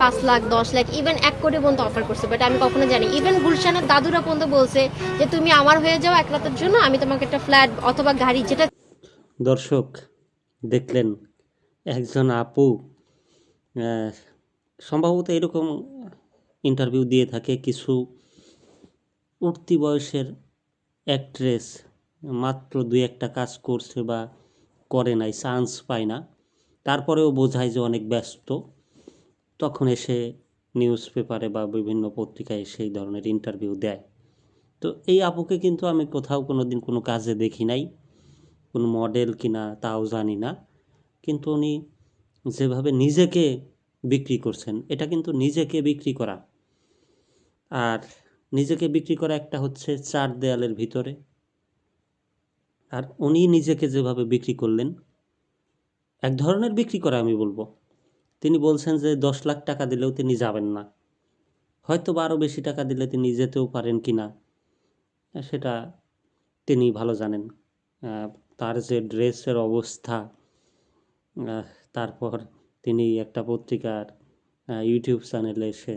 5 lakh 10 lakh even 1 কোটি পর্যন্ত offer করছে, বাট আমি কখনো জানি, ইভেন গুলশানের দাদুরা পর্যন্ত বলছে যে তুমি আমার হয়ে যাও 1 রাতের জন্য, আমি তোমাকে একটা ফ্ল্যাট অথবা গাড়ি যেটা। দর্শক দেখলেন একজন আপু সম্ভবত এরকম ইন্টারভিউ দিয়ে থাকে কিছু উঠতি বয়সের অ্যাক্ট্রেস, মাত্র 2-1টা কাজ করছে বা করে নাই, চান্স পায় না, তারপরেও বোঝায় যে অনেক ব্যস্ত, তখন এসে নিউজ পেপারে বা বিভিন্ন পত্রিকায় সেই ধরনের ইন্টারভিউ দেয়। তো এই আপুকে কিন্তু আমি কোথাও কোনো দিন কোনো কাজে দেখি নাই, কোনো মডেল কিনা তাও জানি না, কিন্তু উনি যেভাবে নিজেকে বিক্রি করছেন, এটা কিন্তু নিজেকে বিক্রি করা। আর নিজেকে বিক্রি করা একটা হচ্ছে 4 দেয়ালের ভিতরে, আর উনি নিজেকে যেভাবে বিক্রি করলেন, এক ধরনের বিক্রি করা আমি বলবো। তিনি বলছেন যে 10 লাখ টাকা দিলেও তিনি যাবেন না, হয়তো বা আরও বেশি টাকা দিলে তিনি যেতেও পারেন কি না সেটা তিনি ভালো জানেন। তার যে ড্রেসের অবস্থা, তারপর তিনি একটা পত্রিকার ইউটিউব চ্যানেলে এসে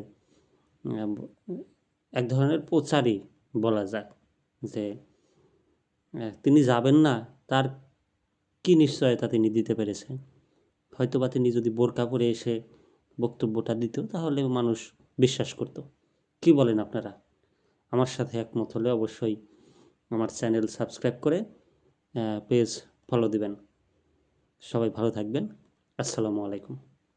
এক ধরনের প্রচারই বলা যায় যে তিনি যাবেন না, তার কি নিশ্চয়তা তিনি দিতে পেরেছেন। হয়তোবা তিনি যদি বোরকা পরে এসে বক্তব্যটা দিত তাহলে মানুষ বিশ্বাস করত। কি বলেন আপনারা? আমার সাথে একমত হলে অবশ্যই আমার চ্যানেল সাবস্ক্রাইব করে পেজ ফলো দিবেন। সবাই ভালো থাকবেন। আসসালামু আলাইকুম।